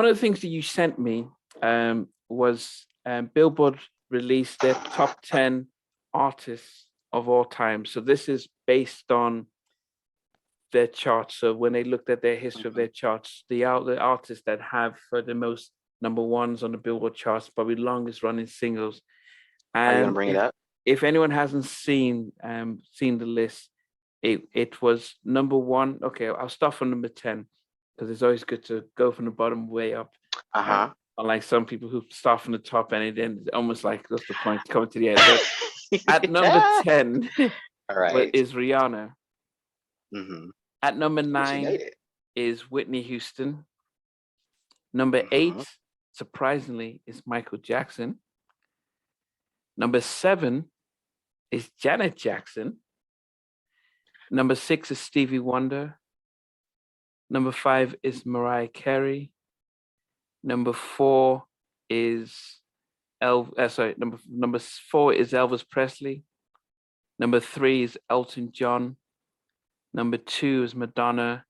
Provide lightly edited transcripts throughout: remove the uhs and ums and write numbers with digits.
of the things that you sent me was Billboard released their top 10 artists of all time. So this is based on their charts. So when they looked at their history of their charts, the artists that have the most number ones on the Billboard charts, probably longest running singles. Are you gonna bring it up? If anyone hasn't seen the list, it was number one. Okay, I'll start from number 10 because it's always good to go from the bottom way up. Unlike some people who start from the top and it ends almost like that's the point coming to the end. But at number 10 is Rihanna. Mm-hmm. At number 9 is Whitney Houston. Number 8, surprisingly, is Michael Jackson. Number 7 is Janet Jackson. Number 6 is Stevie Wonder. Number 5 is Mariah Carey. Number 4 is number 4 is Elvis Presley. Number 3 is Elton John. Number 2 is Madonna,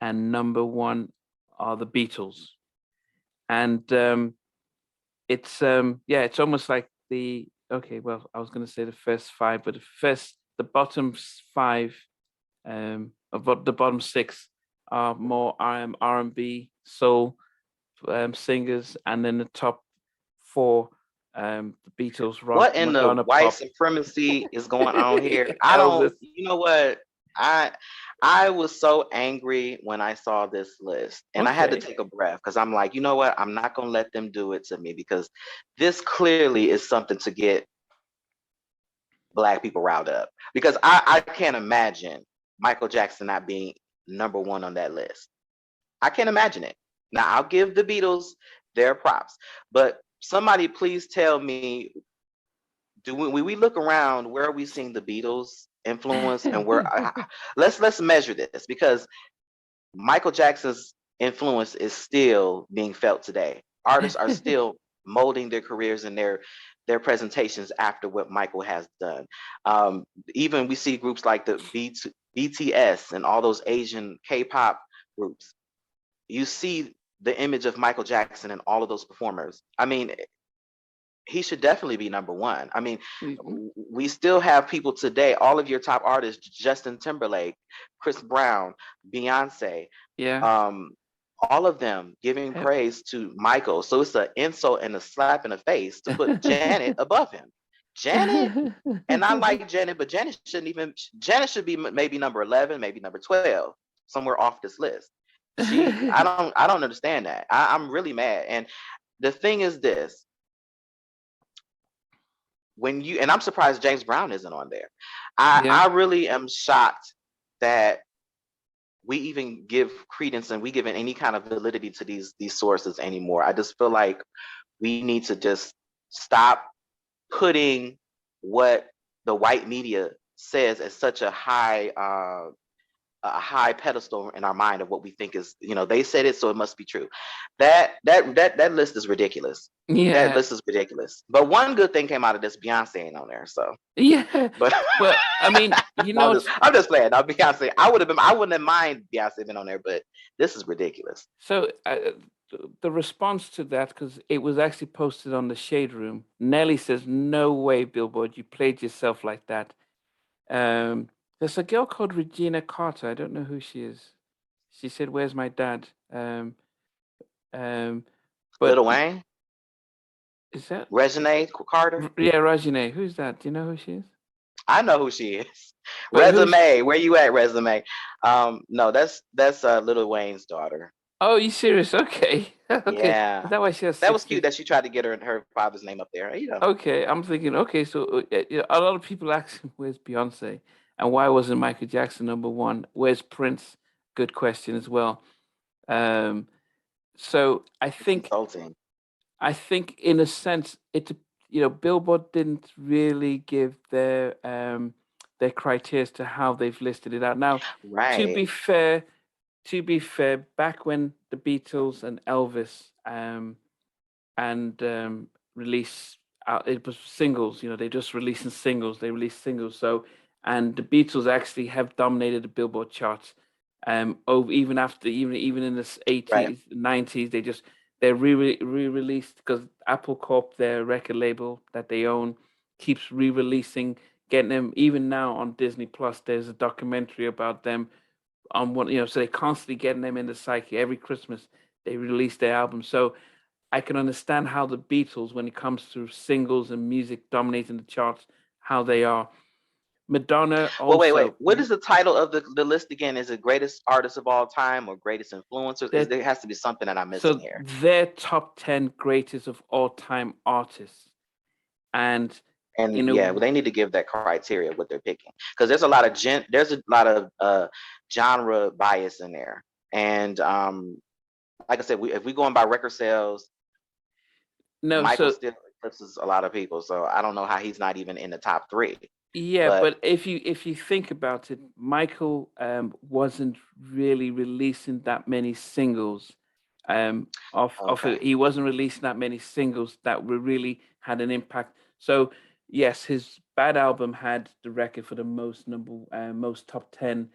and number 1 are the Beatles. And it's almost like I was going to say the first 5, but the bottom 5, the bottom 6 are more R&B, soul singers, and then the top 4, the Beatles, rock. What in Madonna, the white pop. supremacy is going on here? I don't. You know what? I was so angry when I saw this list, and I had to take a breath because I'm like, you know what? I'm not gonna let them do it to me because this clearly is something to get Black people riled up. Because I can't imagine Michael Jackson not being number 1 on that list. I can't imagine it. Now I'll give the Beatles their props, but somebody please tell me, when we look around, where are we seeing the Beatles influence, and where let's measure this, because Michael Jackson's influence is still being felt today. Artists are still molding their careers and their presentations after what Michael has done. Even we see groups like the BTS and all those Asian K-pop groups. You see the image of Michael Jackson and all of those performers. I mean, he should definitely be number 1. I mean, we still have people today, all of your top artists, Justin Timberlake, Chris Brown, Beyonce, all of them giving praise to Michael. So it's an insult and a slap in the face to put Janet above him. Janet, and I like Janet, but Janet should be maybe number 11, maybe number 12, somewhere off this list. I don't understand that. I'm really mad. And the thing is this, and I'm surprised James Brown isn't on there. I really am shocked that we even give credence and we give any kind of validity to these sources anymore. I just feel like we need to just stop putting what the white media says as such a high pedestal in our mind of what we think is, they said it, so it must be true. That list is ridiculous. That list is ridiculous. But one good thing came out of this: Beyonce ain't on there. So but I mean, I'm just playing. Now Beyonce, I wouldn't have mind Beyonce being on there, but this is ridiculous. So the response to that, because it was actually posted on the Shade Room, Nelly says, "No way, Billboard, you played yourself like that." There's a girl called Regina Carter. I don't know who she is. She said, "Where's my dad?" But Lil Wayne? Is that Regina Carter? Yeah, Regina. Who's that? Do you know who she is? I know who she is. Resume. Where you at, Resume? No, that's Lil Wayne's daughter. Oh, you serious? Okay. Okay. Yeah. Is that why she has? That was cute that she tried to get her father's name up there. Okay, I'm thinking. Okay, so a lot of people ask, "Where's Beyonce?" And why wasn't Michael Jackson number 1? Where's Prince? Good question as well. So I think in a sense, Billboard didn't really give their criteria to how they've listed it out. Now, to be fair, back when the Beatles and Elvis released, it was singles. They just releasing singles. They released singles. So, and the Beatles actually have dominated the Billboard charts. Over even after even in the 80s, Right. 90s, they're re-released because Apple Corp, their record label that they own, keeps re-releasing, getting them even now on Disney Plus. There's a documentary about them on one, so they're constantly getting them in the psyche. Every Christmas they release their album. So I can understand how the Beatles, when it comes to singles and music dominating the charts, how they are. Madonna Well, wait. also. What is the title of the list again? Is it greatest artists of all time or greatest influencers? There has to be something that I'm missing So here. their top 10 greatest of all time artists. And yeah, well, they need to give that criteria what they're picking, because there's a lot of genre bias in there. And like I said, if we going by record sales, Michael still eclipses a lot of people. So I don't know how he's not even in the top 3. Yeah, but if you think about it, Michael wasn't really releasing that many singles. He wasn't releasing that many singles that were really had an impact. So yes, his Bad album had the record for the most top 10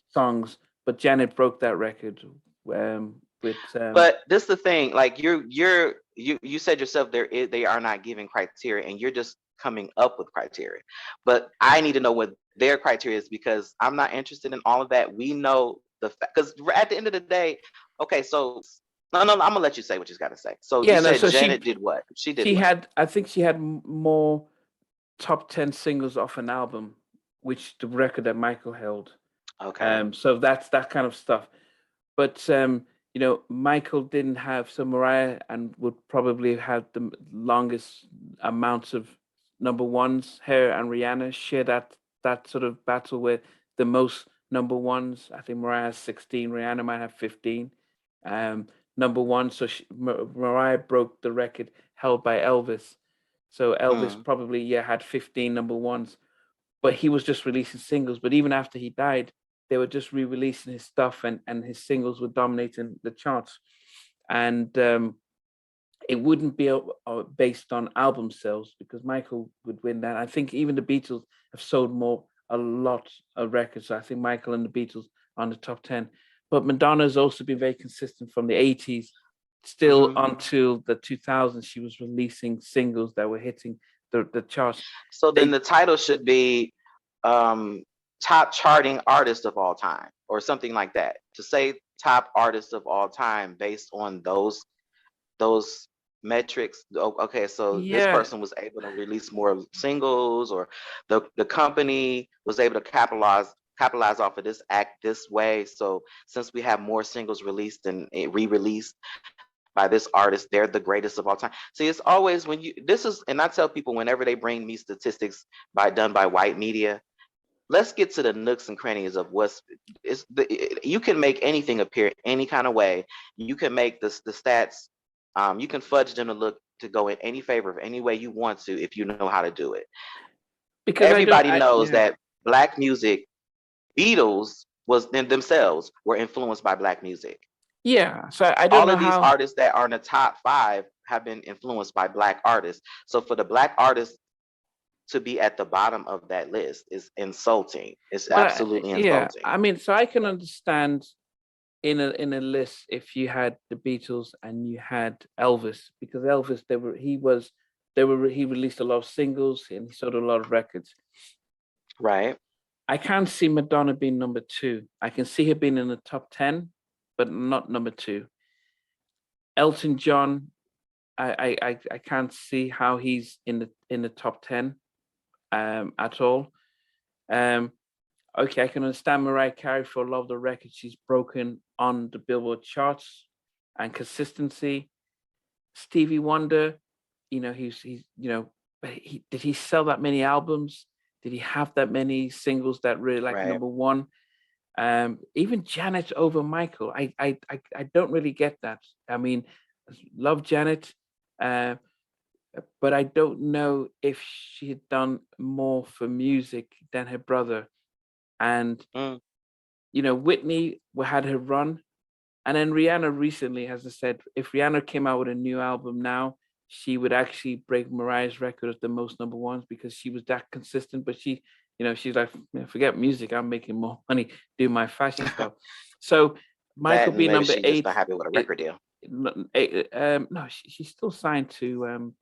songs, but Janet broke that record with. But this is the thing, like you said yourself, they are not giving criteria, and you're just coming up with criteria. But I need to know what their criteria is, because I'm not interested in all of that. We know the fact, because at the end of the day, okay, so no, I'm gonna let you say what you got to say. So you said Janet did what? She did. I think she had more top 10 singles off an album, which the record that Michael held. Okay. So that's that kind of stuff. But Michael didn't have, so Mariah and would probably have the longest amounts of number ones. Her and Rihanna share that sort of battle with the most number ones. I think Mariah has 16, Rihanna might have 15 number one. So Mariah broke the record held by Elvis. So Elvis probably had 15 number ones, but he was just releasing singles. But even after he died, they were just re-releasing his stuff, and his singles were dominating the charts. And it wouldn't be based on album sales, because Michael would win that. I think even the Beatles have sold a lot of records. So I think Michael and the Beatles on the top 10. But Madonna has also been very consistent from the 80s still until the 2000s. She was releasing singles that were hitting the charts. So then the title should be top charting artist of all time, or something like that, to say top artist of all time based on those metrics. Okay, so this person was able to release more singles, or the company was able to capitalize off of this act this way. So since we have more singles released and re-released by this artist, they're the greatest of all time. See, it's always and I tell people whenever they bring me statistics done by white media, let's get to the nooks and crannies of you can make anything appear any kind of way. You can make the stats, you can fudge them to go in any favor of any way you want to, if you know how to do it. Because everybody knows that Black music, Beatles themselves were influenced by Black music. Yeah, so I don't know all of these artists that are in the top 5 have been influenced by Black artists. So for the Black artists to be at the bottom of that list is insulting. It's absolutely insulting. I mean, so I can understand in a list if you had the Beatles and you had Elvis, because Elvis he released a lot of singles and he sold a lot of records. Right. I can't see Madonna being number 2. I can see her being in the top 10, but not number 2. Elton John, I can't see how he's in the top 10 at all. Okay, I can understand Mariah Carey for a lot of the records she's broken on the Billboard charts and consistency. Stevie Wonder, he's but did he sell that many albums? Did he have that many singles that really number one? Even Janet over Michael, I don't really get that. I mean, love Janet, but I don't know if she had done more for music than her brother. And Whitney had her run, and then Rihanna recently, as I said, if Rihanna came out with a new album now, she would actually break Mariah's record of the most number ones, because she was that consistent. But she she's like, forget music. I'm making more money doing my fashion stuff. So Michael That B, maybe number she's just 8. not happy with a record deal. No, she's still signed to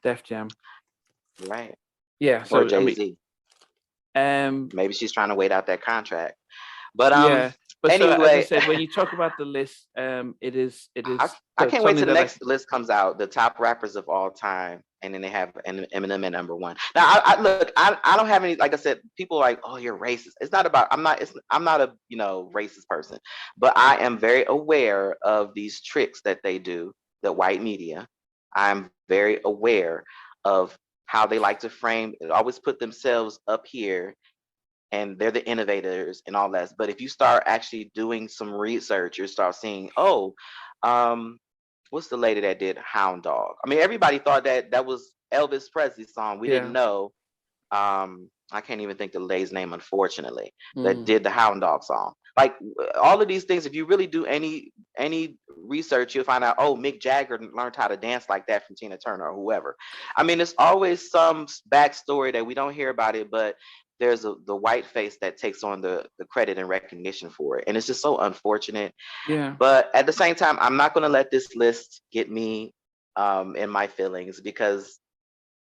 Def Jam. Right. Yeah. Or So Jay-Z. Maybe she's trying to wait out that contract. But yeah. But so as I anyway, said, when you talk about the list, it is I can't wait till the that next list comes out, the top rappers of all time, and then they have Eminem at number 1. Now, I don't have any. Like I said, people are like, oh, you're racist. It's not about. I'm not a racist person, but I am very aware of these tricks that they do, the white media. I'm very aware of how they like to frame. Always put themselves up here and they're the innovators and all that. But if you start actually doing some research, you start seeing, oh, what's the lady that did Hound Dog? I mean, everybody thought that was Elvis Presley's song. We didn't know. I can't even think the lady's name, unfortunately, that did the Hound Dog song. Like all of these things, if you really do any research, you'll find out, oh, Mick Jagger learned how to dance like that from Tina Turner or whoever. I mean, there's always some backstory that we don't hear about it, but there's the white face that takes on the credit and recognition for it. And it's just so unfortunate. Yeah. But at the same time, I'm not going to let this list get me in my feelings, because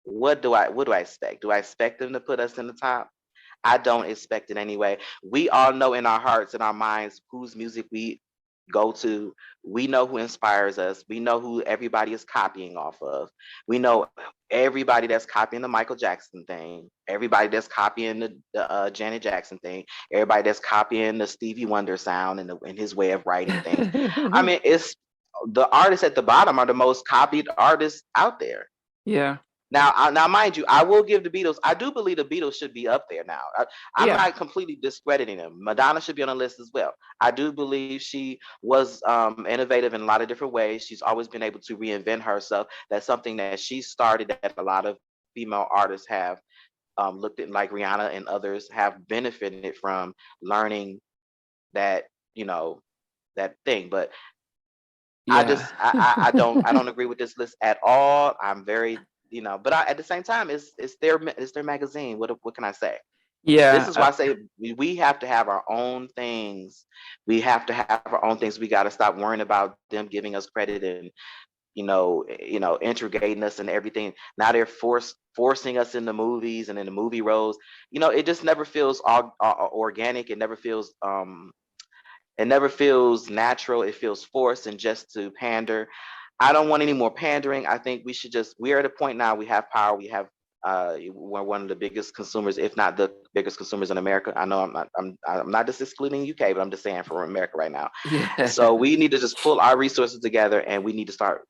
what do I expect? Do I expect them to put us in the top? I don't expect it anyway. We all know in our hearts and our minds whose music we go to. We know who inspires us. We know who everybody is copying off of. We know everybody that's copying the Michael Jackson thing, everybody that's copying the Janet Jackson thing, everybody that's copying the Stevie Wonder sound and his way of writing things. I mean, it's the artists at the bottom are the most copied artists out there. Yeah. Now, mind you, I will give the Beatles. I do believe the Beatles should be up there now. I'm not completely discrediting them. Madonna should be on the list as well. I do believe she was innovative in a lot of different ways. She's always been able to reinvent herself. That's something that she started that a lot of female artists have looked at, like Rihanna and others have benefited from learning that, that thing. But I don't agree with this list at all. I'm very, but at the same time, it's their magazine. What can I say? Yeah. This is why I say we have to have our own things. We have to have our own things. We got to stop worrying about them giving us credit and integrating us and everything. Now they're forcing us in the movies and in the movie roles. It just never feels organic. It never feels natural. It feels forced and just to pander. I don't want any more pandering. I think we're at a point now, we have power. We're one of the biggest consumers, if not the biggest consumers in America. I know I'm not just excluding UK, but I'm just saying for America right now. Yeah. So we need to just pull our resources together and we need to start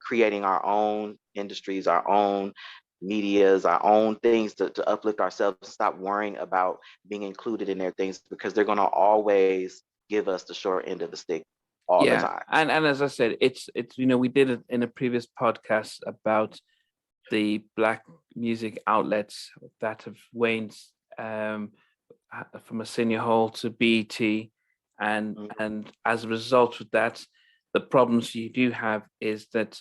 creating our own industries, our own medias, our own things to uplift ourselves, stop worrying about being included in their things, because they're going to always give us the short end of the stick all the time. And as I said, it's we did it in a previous podcast about the Black music outlets that have waned from a senior hall to BET, and as a result of that, the problems you do have is that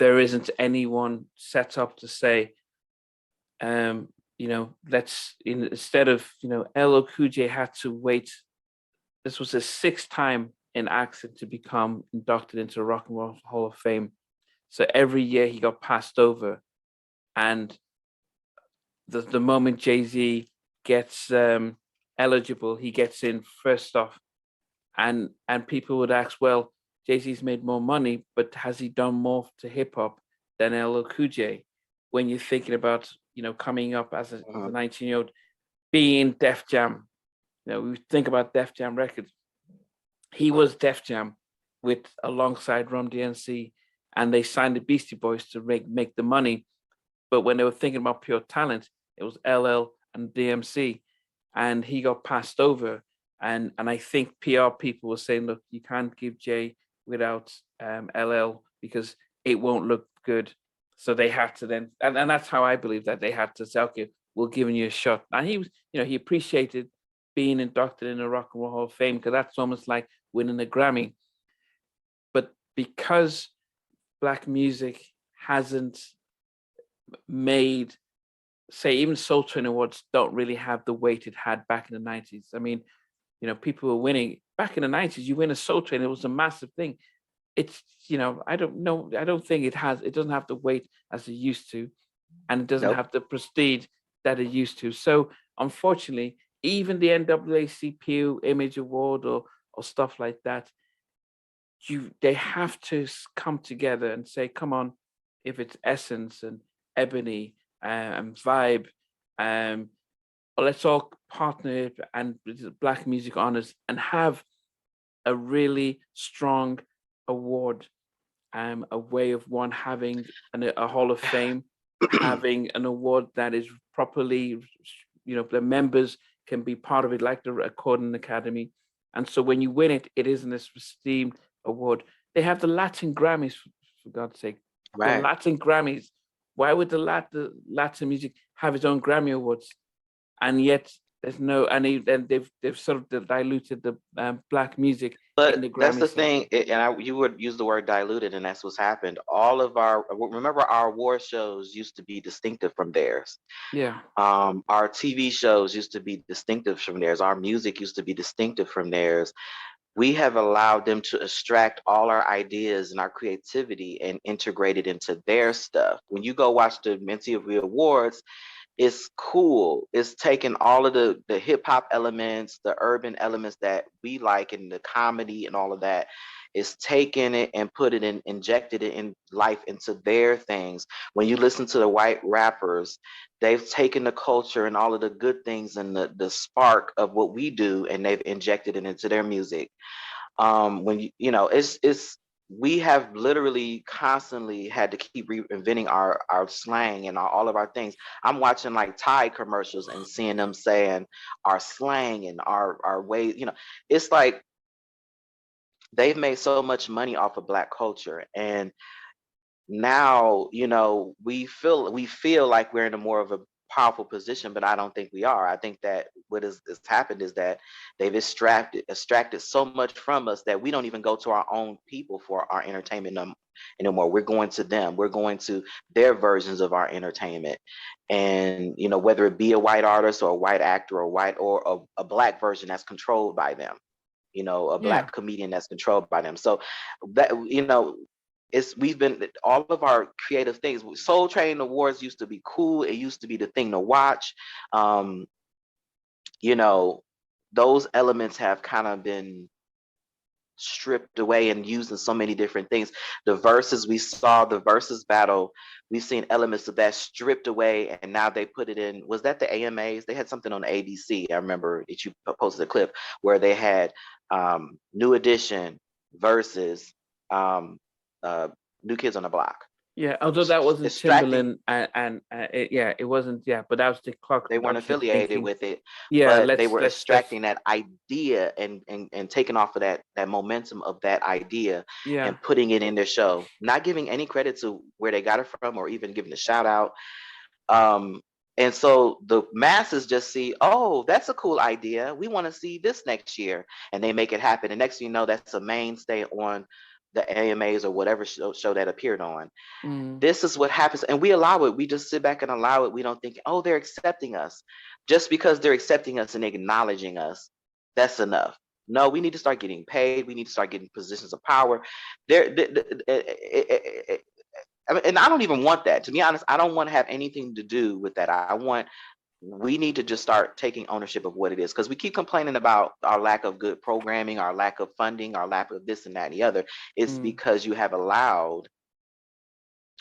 there isn't anyone set up to say, let's instead of LL Cool J had to wait. This was his 6th time in acting to become inducted into the Rock and Roll Hall of Fame. So every year he got passed over, and the moment Jay-Z gets eligible, he gets in first off, and people would ask, well, Jay-Z's made more money, but has he done more to hip hop than LL Cool J? When you're thinking about coming up as a 19-year-old, being Def Jam. We think about Def Jam Records. He was Def Jam alongside Run DMC, and they signed the Beastie Boys to make the money. But when they were thinking about pure talent, it was LL and DMC, and he got passed over. And I think PR people were saying, look, you can't give Jay without LL because it won't look good. So they had to then, and that's how I believe that they had to say, okay, we're giving you a shot. And he was, he appreciated being inducted in the Rock and Roll Hall of Fame, because that's almost like winning a Grammy. But because Black music hasn't made say even Soul Train Awards don't really have the weight it had back in the 90s. I mean, people were winning back in the 90s. You win a Soul Train, it was a massive thing. It's, I don't know. I don't think it doesn't have the weight as it used to, and it doesn't Nope. have the prestige that it used to. So unfortunately, even the NAACP Image Award or stuff like that, they have to come together and say, come on, if it's Essence and Ebony and Vibe, let's all partner and Black Music Honors and have a really strong award, a way of one having a Hall of Fame, having an award that is properly, the members can be part of it, like the Recording Academy. And so when you win it, it is an esteemed award. They have the Latin Grammys, for God's sake. Right. The Latin Grammys. Why would the Latin music have its own Grammy Awards? And yet there's no, and they've sort of diluted the Black music. But that's the thing, you would use the word diluted, and that's what's happened. Remember our award shows used to be distinctive from theirs. Yeah. Our TV shows used to be distinctive from theirs. Our music used to be distinctive from theirs. We have allowed them to extract all our ideas and our creativity and integrate it into their stuff. When you go watch the MTV Awards, it's cool. It's taking all of the hip hop elements, the urban elements that we like, and the comedy and all of that. It's taking it and injected it in life into their things. When you listen to the white rappers, they've taken the culture and all of the good things and the spark of what we do, and they've injected it into their music. When we have literally constantly had to keep reinventing our slang and all of our things. I'm watching like Tide commercials and seeing them saying our slang and our way, it's like they've made so much money off of Black culture. And now, we feel like we're in a more of a powerful position, but I don't think we are. I think that what has happened is that they've extracted so much from us that we don't even go to our own people for our entertainment anymore. We're going to them. We're going to their versions of our entertainment. And, whether it be a white artist or a white actor or a Black version that's controlled by them, a Black comedian that's controlled by them. So that, we've been all of our creative things. Soul Train Awards used to be cool. It used to be the thing to watch. Those elements have kind of been stripped away and used in so many different things. The verses battle, we've seen elements of that stripped away, and now they put it in. Was that the AMAs? They had something on ABC. I remember that you posted a clip where they had New Edition versus New Kids on the Block. Yeah, although that wasn't Timbaland and it wasn't. Yeah, but that was the clock. They weren't affiliated with it. Yeah, but they were extracting that idea and taking off of that momentum of that idea and putting it in their show. Not giving any credit to where they got it from or even giving a shout out. And so the masses just see, oh, that's a cool idea. We want to see this next year, and they make it happen. And next thing you know, that's a mainstay on the AMAs or whatever show that appeared on. This is what happens, and we allow it. We just sit back and allow it. We don't think, oh, they're accepting us. Just because they're accepting us and acknowledging us, that's enough. No, we need to start getting paid. We need to start getting positions of power. And I don't even want that. To be honest, I don't want to have anything to do with that. We need to just start taking ownership of what it is, because we keep complaining about our lack of good programming, our lack of funding, our lack of this and that and the other. It's because you have allowed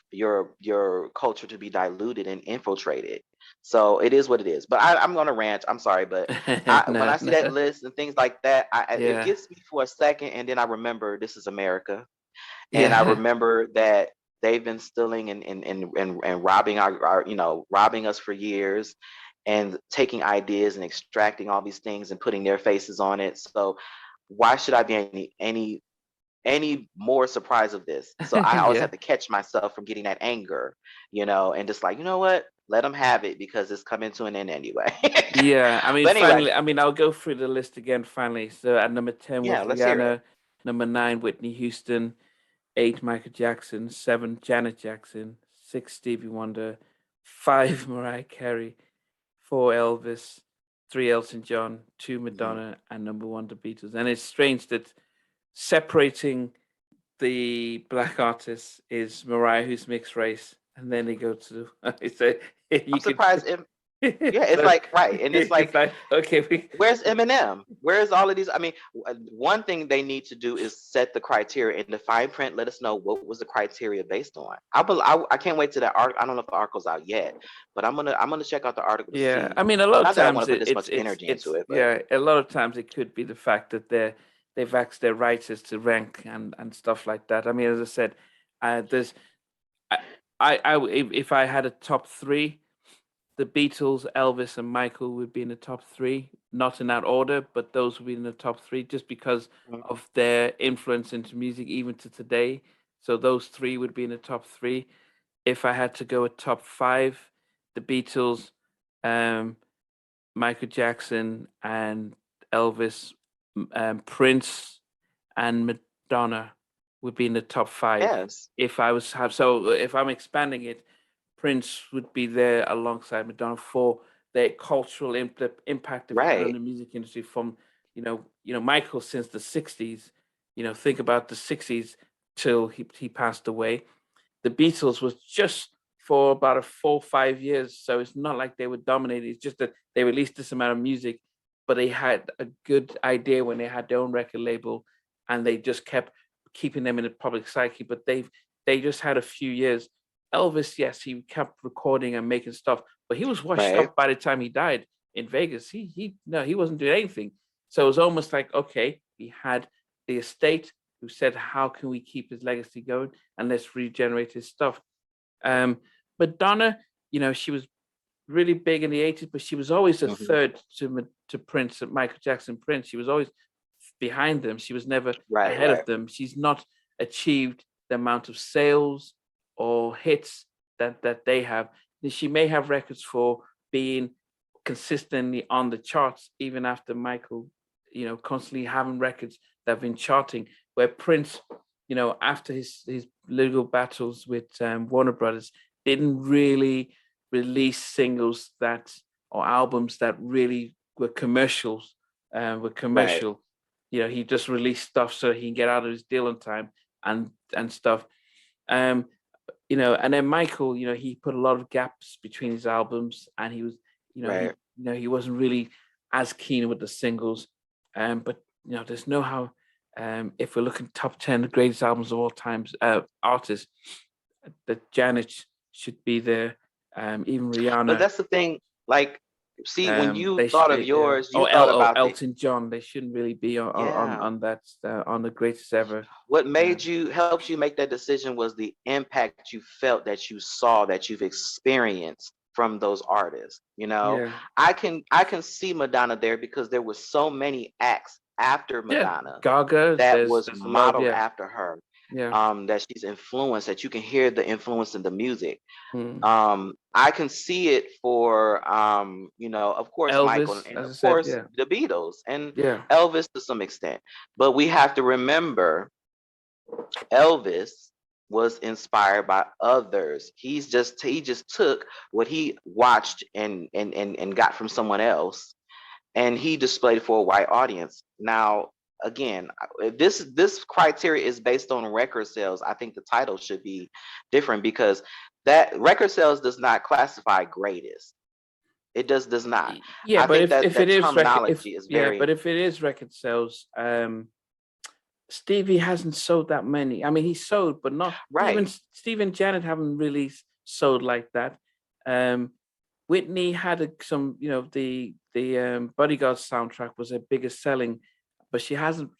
your culture to be diluted and infiltrated. So it is what it is. But I'm going to rant. I'm sorry, but when I see that list and things like that, it gets me for a second, and then I remember this is America, and I remember that they've been stealing and robbing robbing us for years, and taking ideas and extracting all these things and putting their faces on it. So why should I be any more surprised of this? So I always have to catch myself from getting that anger, and just like, you know what? Let them have it, because it's coming to an end anyway. Yeah, I mean, finally, I'll go through the list again finally. So at number 10 was Rihanna, number 9, Whitney Houston, 8, Michael Jackson, 7, Janet Jackson, 6, Stevie Wonder, 5 Mariah Carey, 4 Elvis, 3 Elton John, 2 Madonna, and number 1 the Beatles. And it's strange that separating the black artists is Mariah, who's mixed race, and then they go to I'm surprised. It's like, right, and it's like okay, where's Eminem? Where's all of these? I mean, one thing they need to do is set the criteria in the fine print. Let us know what was the criteria based on. I can't wait to that article. I don't know if the article's out yet, but I'm gonna check out the article to see. I mean, a lot of Not that I times want to put this much energy into it, but a lot of times it could be the fact that they've asked their writers to rank and stuff like that. I mean, as I said, there's if I had a top 3, the Beatles, Elvis, and Michael would be in the top 3, not in that order, but those would be in the top 3 just because of their influence into music, even to today. So those 3 would be in the top 3. If I had to go a top 5, the Beatles, Michael Jackson, and Elvis, Prince, and Madonna would be in the top 5. Yes. If I'm expanding it, Prince would be there alongside Madonna for their cultural impact they've had on the music industry from, Michael since the 60s, think about the 60s till he passed away. The Beatles was just for about 4 or 5 years. So it's not like they were dominating. It's just that they released this amount of music, but they had a good idea when they had their own record label and they just kept keeping them in the public psyche. But they just had a few years. Elvis, yes, he kept recording and making stuff, but he was washed up by the time he died in Vegas. He wasn't doing anything. So it was almost like, okay, we had the estate who said, how can we keep his legacy going and let's regenerate his stuff. Madonna, she was really big in the 80s, but she was always a third to Prince, Michael Jackson, Prince. She was always behind them. She was never ahead of them. She's not achieved the amount of sales or hits that they have. She may have records for being consistently on the charts, even after Michael, constantly having records that have been charting, where Prince, after his legal battles with Warner Brothers, didn't really release singles or albums that really were commercials, He just released stuff so he can get out of his deal on time and stuff. And then Michael, he put a lot of gaps between his albums, and he was, he wasn't really as keen with the singles. But there's no how. If we're looking top 10 the greatest albums of all times, artists, that Janet should be there. Even Rihanna. But that's the thing. Like, see, when you thought of yours, you thought about Elton John. They shouldn't really be on that on the greatest ever. What helped you make that decision was the impact you felt, that you saw, that you've experienced from those artists. I can see Madonna there because there was so many acts after Madonna, Gaga, that was modeled after her. That she's influenced, that you can hear the influence in the music. I can see it for of course Elvis, Michael, and of course the Beatles and Elvis to some extent. But we have to remember Elvis was inspired by others. He just took what he watched and got from someone else, and he displayed for a white audience. Now, again, this criteria is based on record sales. I think the title should be different, because that record sales does not classify greatest. It does not. Yeah, I but think if it is terminology is very. Yeah, but if it is record sales, Stevie hasn't sold that many. I mean, he sold, but not even Steve and Janet haven't really sold like that. Whitney had some, the Bodyguard soundtrack was her biggest selling, but she hasn't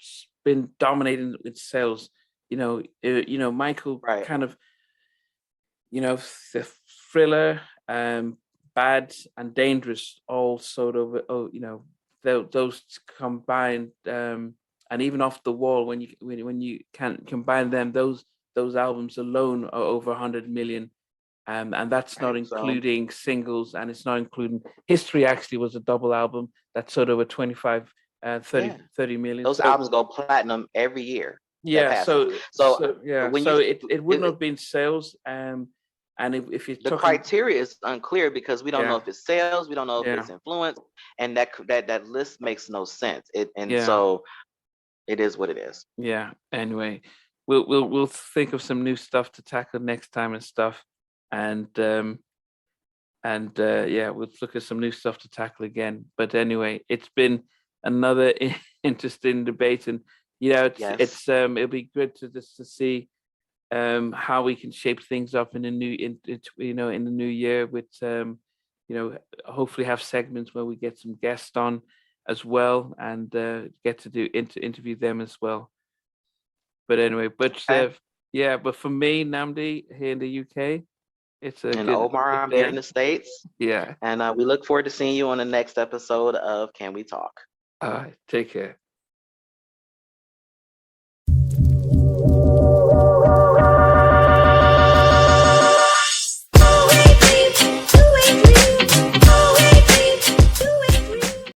been dominating with sales. Michael kind of, the Thriller, Bad and Dangerous all sold over. Those combined, and even Off the Wall, when you can combine them, those albums alone are over 100 million. And that's not including singles, and it's not including History. Actually was a double album that sold over 30 million. Those albums go platinum every year. It wouldn't have been sales. And if you're the talking, criteria is unclear because we don't know if it's sales, we don't know if yeah, it's influence, and that list makes no sense. And yeah, so it is what it is. yeah. Anyway, we'll think of some new stuff to tackle next time and stuff, and yeah, we'll look at some new stuff to tackle again. But anyway, it's been another interesting debate, and Yes. it'll be good to just to see how we can shape things up in the new in the new year with hopefully have segments where we get some guests on as well, and get to do interview them as well. But anyway, Okay. yeah, but for me, Nnamdi here in the UK, it's a And good Omar, I'm here in day. the States. Yeah. And we look forward to seeing you on the next episode of Can We Talk? All right. Take care.